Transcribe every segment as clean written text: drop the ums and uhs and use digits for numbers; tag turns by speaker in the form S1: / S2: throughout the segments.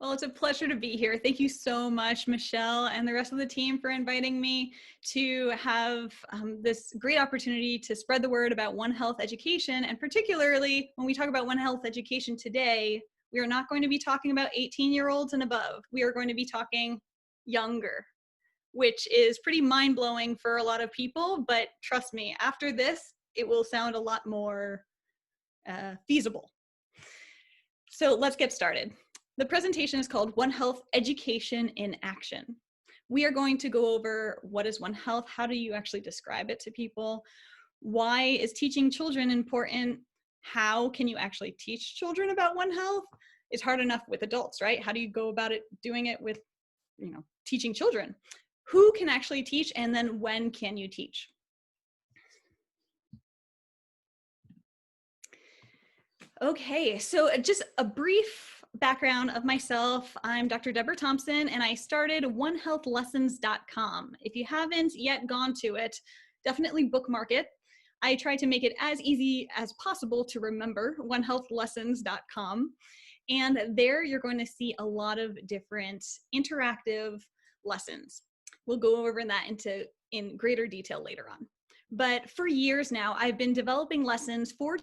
S1: Well, it's a pleasure to be here. Thank you so much, Michelle, and the rest of the team for inviting me to have this great opportunity to spread the word about One Health education. And particularly when we talk about One Health education today, we are not going to be talking about 18-year-olds and above. We are going to be talking younger, which is pretty mind-blowing for a lot of people. But trust me, after this, it will sound a lot more feasible. So let's get started. The presentation is called One Health Education in Action. We are going to go over what is One Health, how do you actually describe it to people, why is teaching children important, how can you actually teach children about One Health? It's hard enough with adults, right? How do you go about it, doing it with, teaching children? Who can actually teach, and then when can you teach? Okay, so just a brief background of myself. I'm Dr. Deborah Thomson, and I started onehealthlessons.com. If you haven't yet gone to it, definitely bookmark it. I try to make it as easy as possible to remember, onehealthlessons.com. And there you're going to see a lot of different interactive lessons. We'll go over that in greater detail later on. But for years now, I've been developing lessons for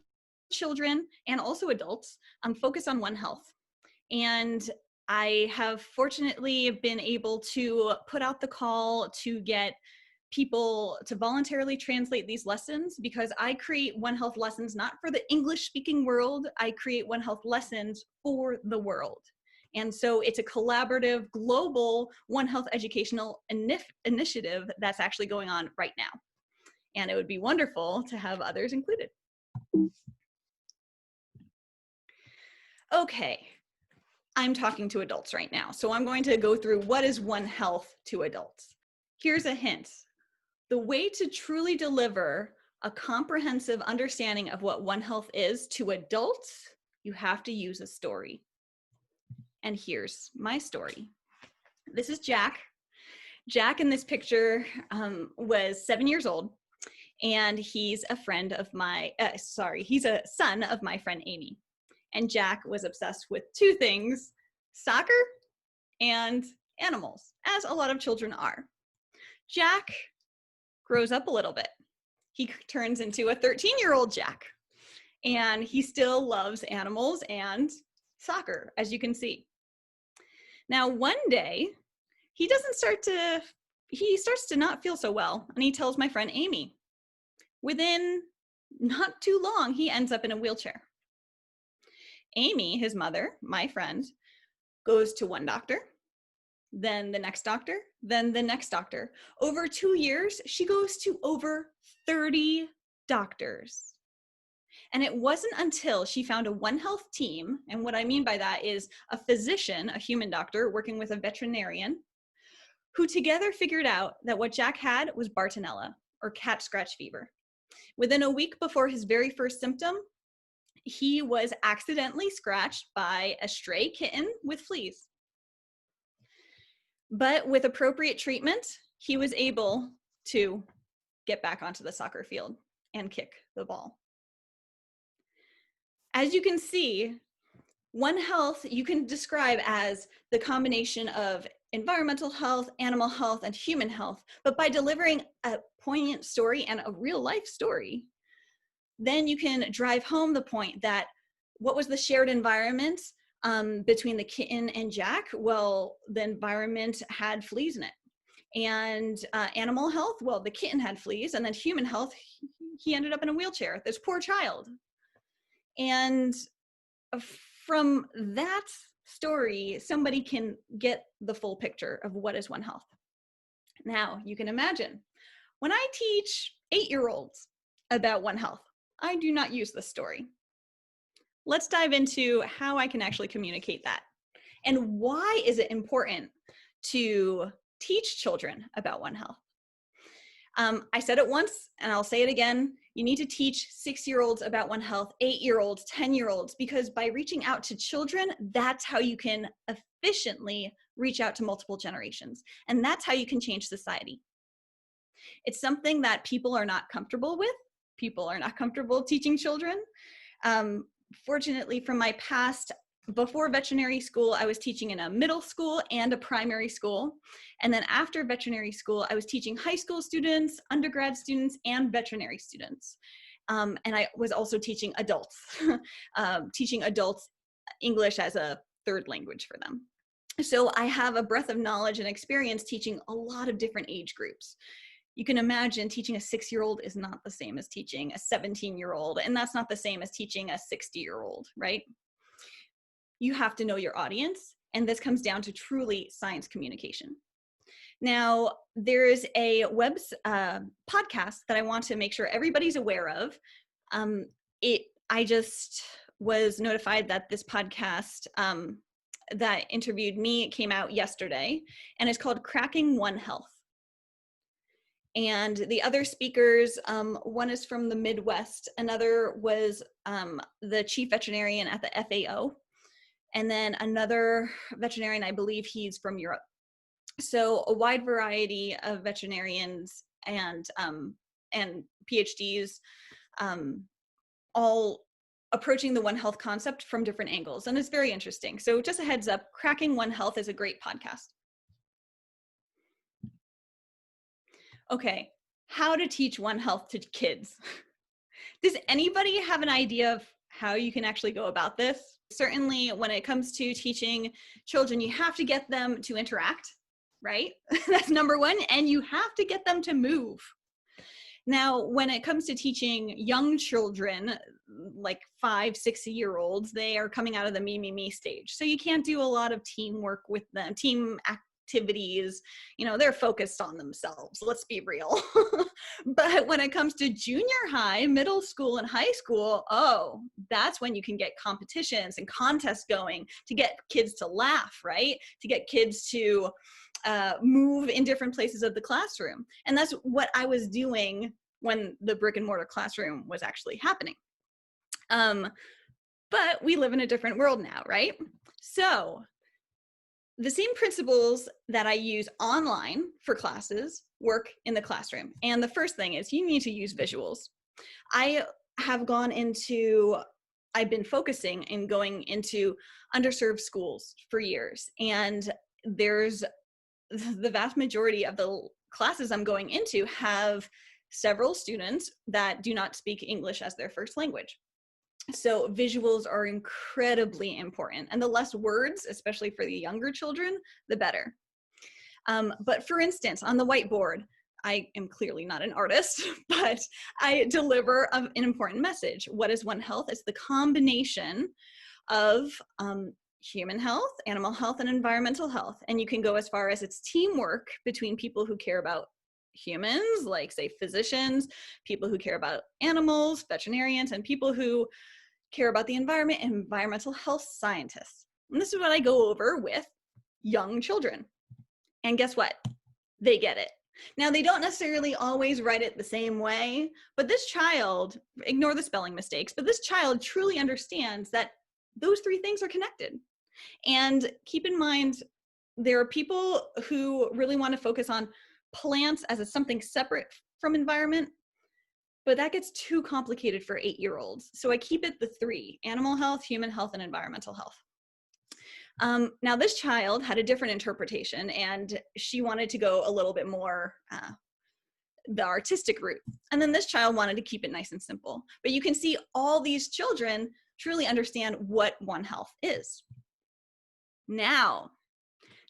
S1: children and also adults focus on One Health. And I have fortunately been able to put out the call to get people to voluntarily translate these lessons, because I create One Health lessons not for the English speaking world, I create One Health lessons for the world. And so it's a collaborative global One Health educational initiative that's actually going on right now. And it would be wonderful to have others included. Okay, I'm talking to adults right now, so I'm going to go through what is One Health to adults. Here's a hint. The way to truly deliver a comprehensive understanding of what One Health is to adults, you have to use a story. And here's my story. This is Jack. Jack in this picture was 7 years old, and he's a friend of my, he's a son of my friend Amy. And Jack was obsessed with two things, soccer and animals, as a lot of children are. Jack grows up a little bit. He turns into a 13-year-old Jack, and he still loves animals and soccer, as you can see. Now, one day, he starts to not feel so well, and he tells my friend Amy. Within not too long, he ends up in a wheelchair. Amy, his mother, my friend, goes to one doctor, then the next doctor, then the next doctor. Over 2 years, she goes to over 30 doctors. And it wasn't until she found a One Health team, and what I mean by that is a physician, a human doctor, working with a veterinarian, who together figured out that what Jack had was Bartonella, or cat scratch fever. Within a week before his very first symptom, he was accidentally scratched by a stray kitten with fleas. But with appropriate treatment, he was able to get back onto the soccer field and kick the ball. As you can see, One Health you can describe as the combination of environmental health, animal health, and human health. But by delivering a poignant story and a real life story, then you can drive home the point that what was the shared environment between the kitten and Jack? Well, the environment had fleas in it. And animal health, well, the kitten had fleas, and then human health, he ended up in a wheelchair, this poor child. And from that story, somebody can get the full picture of what is One Health. Now, you can imagine, when I teach 8-year-olds about One Health, I do not use this story. Let's dive into how I can actually communicate that. And why is it important to teach children about One Health? I said it once, and I'll say it again. You need to teach 6-year-olds about One Health, 8-year-olds, 10-year-olds, because by reaching out to children, that's how you can efficiently reach out to multiple generations. And that's how you can change society. It's something that people are not comfortable with. People are not comfortable teaching children. Fortunately, from my past, before veterinary school, I was teaching in a middle school and a primary school. And then after veterinary school, I was teaching high school students, undergrad students, and veterinary students. And I was also teaching adults, teaching adults English as a third language for them. So I have a breadth of knowledge and experience teaching a lot of different age groups. You can imagine teaching a 6-year-old is not the same as teaching a 17-year-old, and that's not the same as teaching a 60-year-old, right? You have to know your audience, and this comes down to truly science communication. Now, there is a podcast that I want to make sure everybody's aware of. I just was notified that this podcast that interviewed me came out yesterday, and it's called Cracking One Health. And the other speakers, one is from the Midwest, another was the chief veterinarian at the FAO, and then another veterinarian, I believe he's from Europe. So a wide variety of veterinarians and PhDs, all approaching the One Health concept from different angles. And it's very interesting. So just a heads up, Cracking One Health is a great podcast. Okay, how to teach One Health to kids. Does anybody have an idea of how you can actually go about this? Certainly when it comes to teaching children, you have to get them to interact, right? That's number one, and you have to get them to move. Now, when it comes to teaching young children, like 5, 6-year-olds, they are coming out of the me stage. So you can't do a lot of teamwork with them, team activities, they're focused on themselves, let's be real. But when it comes to junior high, middle school, and high school, that's when you can get competitions and contests going to get kids to laugh, right? To get kids to move in different places of the classroom. And that's what I was doing when the brick and mortar classroom was actually happening. But we live in a different world now, right? So the same principles that I use online for classes work in the classroom. And the first thing is you need to use visuals. I've been focusing and going into underserved schools for years. And there's the vast majority of the classes I'm going into have several students that do not speak English as their first language. So visuals are incredibly important, and the less words, especially for the younger children, the better. But for instance, on the whiteboard, I am clearly not an artist, but I deliver an important message. What is One Health? It's the combination of human health, animal health, and environmental health. And you can go as far as it's teamwork between people who care about humans, like say physicians, people who care about animals, veterinarians, and people who care about the environment, and environmental health scientists. And this is what I go over with young children. And guess what? They get it. Now, they don't necessarily always write it the same way, but this child, ignore the spelling mistakes, but this child truly understands that those three things are connected. And keep in mind, there are people who really want to focus on plants as something separate from environment, but that gets too complicated for 8-year-olds. So I keep it the three: animal health, human health, and environmental health. Now this child had a different interpretation, and she wanted to go a little bit more the artistic route. And then this child wanted to keep it nice and simple. But you can see all these children truly understand what One Health is. Now,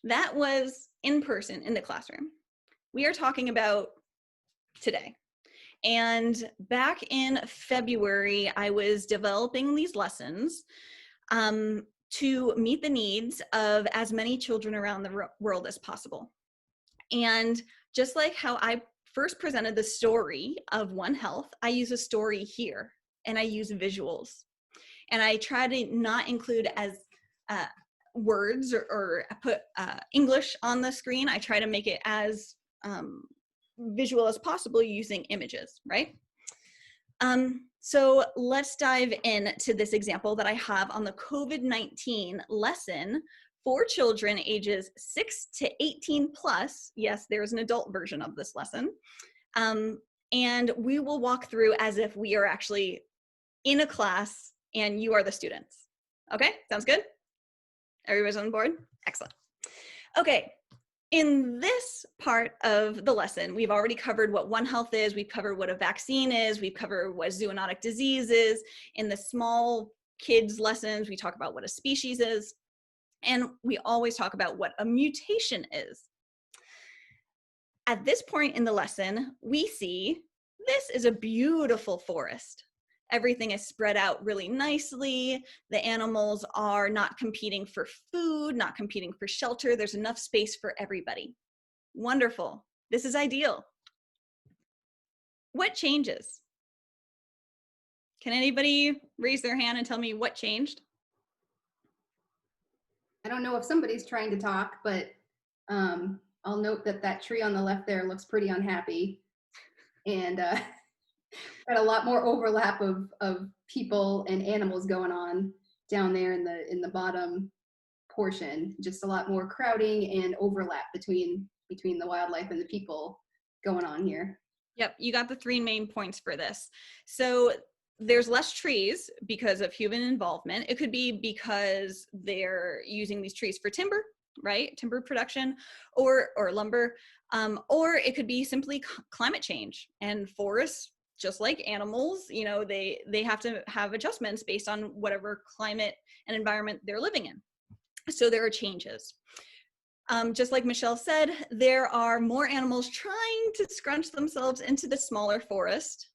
S1: that was in person in the classroom. We are talking about today. And back in February, I was developing these lessons to meet the needs of as many children around the world as possible. And just like how I first presented the story of One Health, I use a story here, and I use visuals. And I try to not include as words or put English on the screen. I try to make it as visual as possible using images, right? So let's dive into this example that I have on the COVID-19 lesson for children ages 6 to 18 plus. Yes, there's an adult version of this lesson. And we will walk through as if we are actually in a class and you are the students. Okay, sounds good? Everybody's on board? Excellent. Okay. In this part of the lesson, we've already covered what One Health is, we've covered what a vaccine is, we've covered what zoonotic disease is. In the small kids lessons, we talk about what a species is, and we always talk about what a mutation is. At this point in the lesson, we see this is a beautiful forest. Everything is spread out really nicely. The animals are not competing for food, not competing for shelter. There's enough space for everybody. Wonderful. This is ideal. What changes? Can anybody raise their hand and tell me what changed?
S2: I don't know if somebody's trying to talk, but I'll note that that tree on the left there looks pretty unhappy, and got a lot more overlap of people and animals going on down there in the bottom portion. Just a lot more crowding and overlap between the wildlife and the people going on here.
S1: Yep, you got the 3 main points for this. So there's less trees because of human involvement. It could be because they're using these trees for timber, right? Timber production or lumber, or it could be simply climate change. And forests, just like animals, you know, they have to have adjustments based on whatever climate and environment they're living in. So there are changes. Just like Michelle said, there are more animals trying to scrunch themselves into the smaller forest.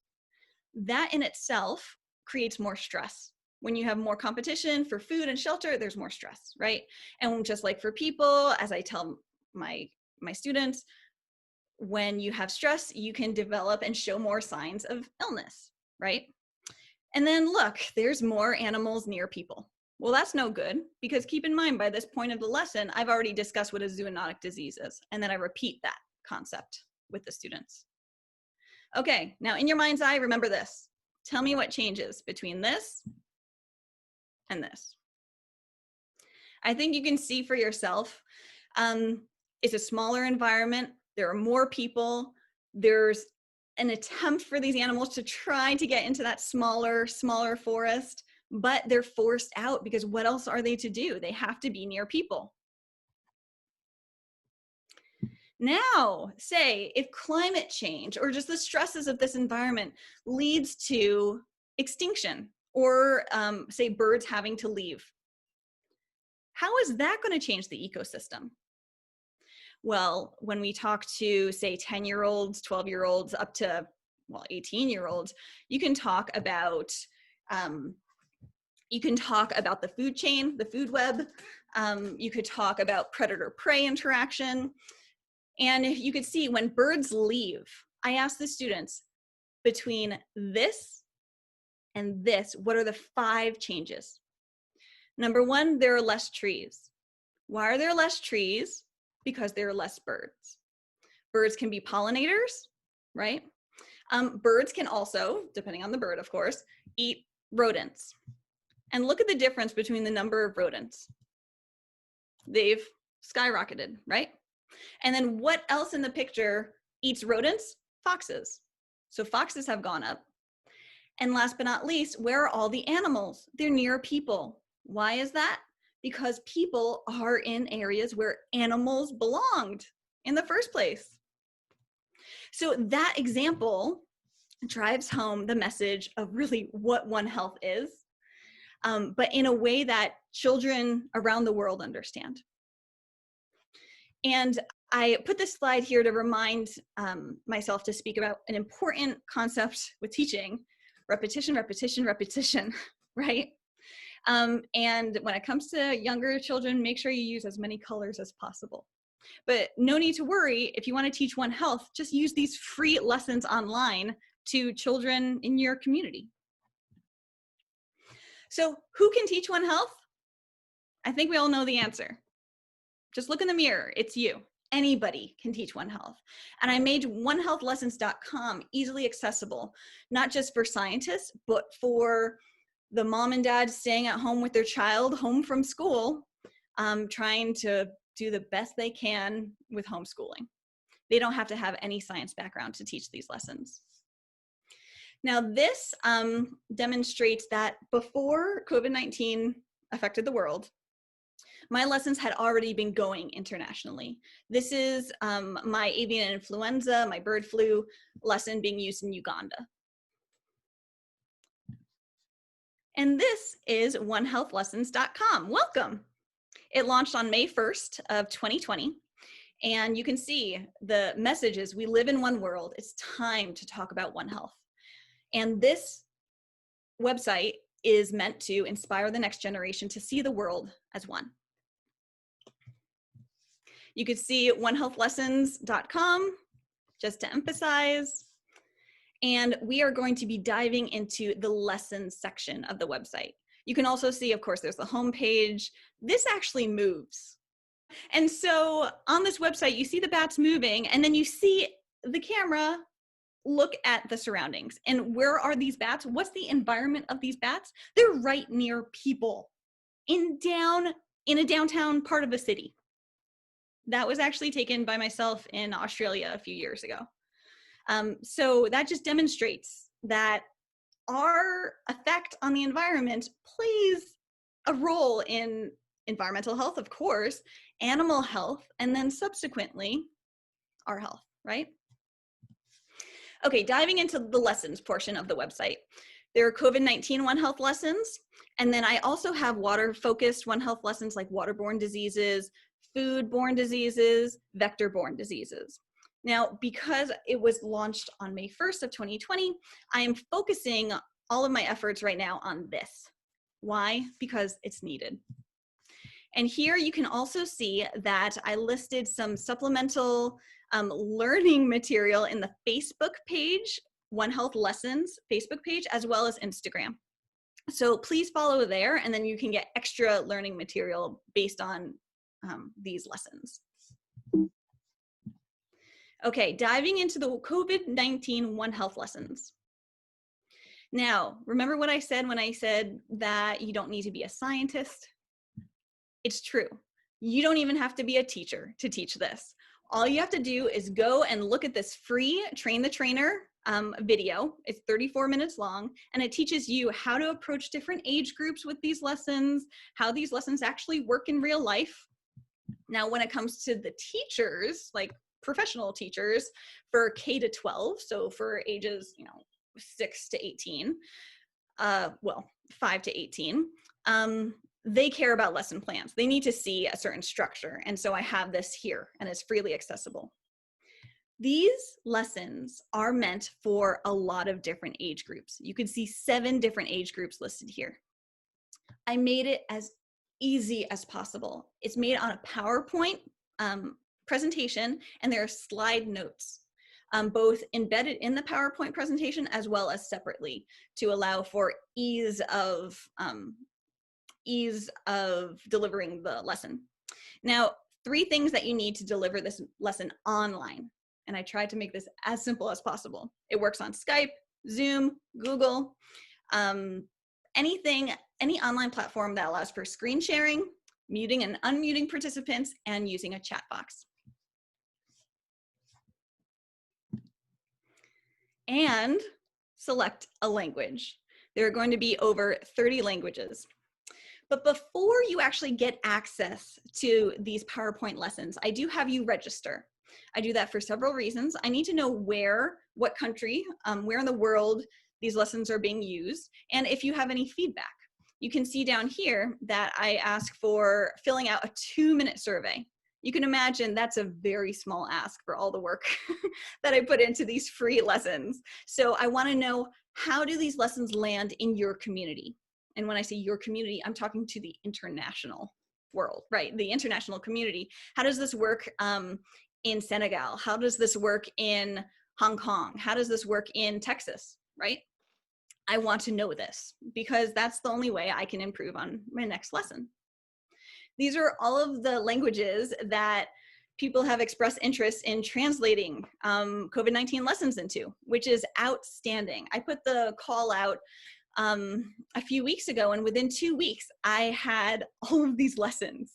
S1: That in itself creates more stress. When you have more competition for food and shelter, there's more stress, right? And just like for people, as I tell my students, when you have stress, you can develop and show more signs of illness, right? And then look, there's more animals near people. Well, that's no good, because keep in mind, by this point of the lesson, I've already discussed what a zoonotic disease is, and then I repeat that concept with the students. Okay, now in your mind's eye, remember this. Tell me what changes between this and this. I think you can see for yourself, it's a smaller environment, there are more people, there's an attempt for these animals to try to get into that smaller forest, but they're forced out because what else are they to do? They have to be near people. Now, say if climate change or just the stresses of this environment leads to extinction, or say birds having to leave, how is that going to change the ecosystem? Well, when we talk to, say, 10-year-olds, 12-year-olds, up to, well, 18-year-olds, you can talk about the food chain, the food web. You could talk about predator-prey interaction. And you could see when birds leave, I asked the students, between this and this, what are the 5 changes? Number 1, there are less trees. Why are there less trees? Because there are less birds. Birds can be pollinators, right? Birds can also, depending on the bird, of course, eat rodents. And look at the difference between the number of rodents. They've skyrocketed, right? And then what else in the picture eats rodents? Foxes. So foxes have gone up. And last but not least, where are all the animals? They're near people. Why is that? Because people are in areas where animals belonged in the first place. So that example drives home the message of really what One Health is, but in a way that children around the world understand. And I put this slide here to remind myself to speak about an important concept with teaching: repetition, repetition, repetition, right? And when it comes to younger children, make sure you use as many colors as possible. But no need to worry, if you want to teach One Health, just use these free lessons online to children in your community. So who can teach One Health? I think we all know the answer. Just look in the mirror, it's you. Anybody can teach One Health. And I made onehealthlessons.com easily accessible, not just for scientists, but for the mom and dad staying at home with their child home from school, trying to do the best they can with homeschooling. They don't have to have any science background to teach these lessons. Now this demonstrates that before COVID-19 affected the world, My lessons had already been going internationally. This is my avian influenza, my bird flu lesson being used in Uganda. And this is onehealthlessons.com. Welcome. It launched on May 1st of 2020. And you can see the messages, we live in one world. It's time to talk about One Health. And this website is meant to inspire the next generation to see the world as one. You could see onehealthlessons.com, just to emphasize. And we are going to be diving into the lessons section of the website. You can also see, of course, there's the home page. This actually moves. And so on this website, you see the bats moving, and then you see the camera look at the surroundings. And where are these bats? What's the environment of these bats? They're right near people in a downtown part of a city. That was actually taken by myself in Australia a few years ago. So that just demonstrates that our effect on the environment plays a role in environmental health, of course, animal health, and then subsequently our health, right? Okay, diving into the lessons portion of the website. There are COVID-19 One Health lessons, and then I also have water-focused One Health lessons like waterborne diseases, food-borne diseases, vector-borne diseases. Now, because it was launched on May 1st of 2020, I am focusing all of my efforts right now on this. Why? Because it's needed. And here you can also see that I listed some supplemental learning material in the Facebook page, One Health Lessons Facebook page, as well as Instagram. So please follow there, and then you can get extra learning material based on these lessons. Okay, diving into the COVID-19 One Health lessons. Now, remember what I said when I said that you don't need to be a scientist? It's true. You don't even have to be a teacher to teach this. All you have to do is go and look at this free Train the Trainer video. It's 34 minutes long, and it teaches you how to approach different age groups with these lessons, how these lessons actually work in real life. Now, when it comes to the teachers, like professional teachers for K to 12, so for ages, 6 to 18, 5 to 18, they care about lesson plans. They need to see a certain structure. And so I have this here, and it's freely accessible. These lessons are meant for a lot of different age groups. You can see 7 different age groups listed here. I made it as easy as possible. It's made on a PowerPoint presentation, and there are slide notes, both embedded in the PowerPoint presentation as well as separately to allow for ease of delivering the lesson. Now, 3 things that you need to deliver this lesson online. And I tried to make this as simple as possible. It works on Skype, Zoom, Google, any online platform that allows for screen sharing, muting and unmuting participants, and using a chat box. And select a language. There are going to be over 30 languages. But before you actually get access to these PowerPoint lessons, I do have you register. I do that for several reasons. I need to know what country, where in the world these lessons are being used, and if you have any feedback. You can see down here that I ask for filling out a 2-minute survey. You can imagine that's a very small ask for all the work that I put into these free lessons. So I want to know, how do these lessons land in your community? And when I say your community, I'm talking to the international world, right? The international community. How does this work in Senegal? How does this work in Hong Kong? How does this work in Texas, right? I want to know this because that's the only way I can improve on my next lesson. These are all of the languages that people have expressed interest in translating COVID-19 lessons into, which is outstanding. I put the call out a few weeks ago, and within 2 weeks, I had all of these lessons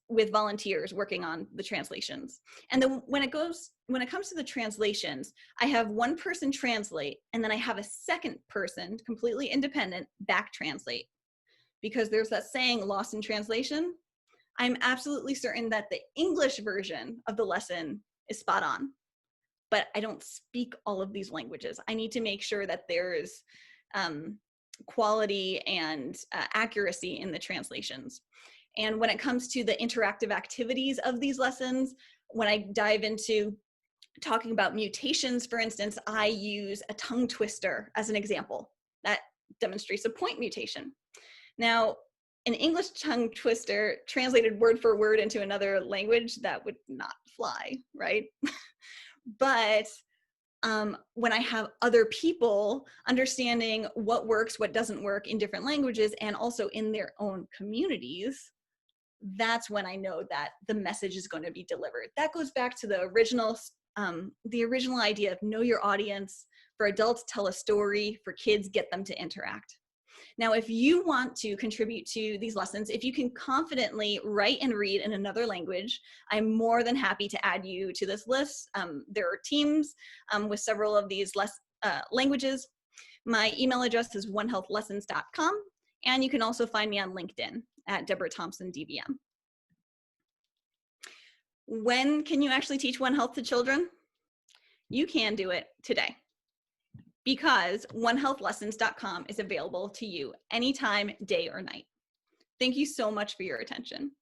S1: with volunteers working on the translations. And then when it comes to the translations, I have one person translate, and then I have a second person, completely independent, back translate. because there's that saying, lost in translation. I'm absolutely certain that the English version of the lesson is spot on, but I don't speak all of these languages. I need to make sure that there's quality and accuracy in the translations. And when it comes to the interactive activities of these lessons, when I dive into talking about mutations, for instance, I use a tongue twister as an example that demonstrates a point mutation. Now, an English tongue twister translated word for word into another language, that would not fly, right? But when I have other people understanding what works, what doesn't work in different languages, and also in their own communities, that's when I know that the message is going to be delivered. That goes back to the original idea of know your audience. For adults, tell a story. For kids, get them to interact. Now, if you want to contribute to these lessons, if you can confidently write and read in another language, I'm more than happy to add you to this list. There are teams with several of these languages. My email address is onehealthlessons.com, and you can also find me on LinkedIn at Deborah Thomson, DVM. When can you actually teach One Health to children? You can do it today, because onehealthlessons.com is available to you anytime, day or night. Thank you so much for your attention.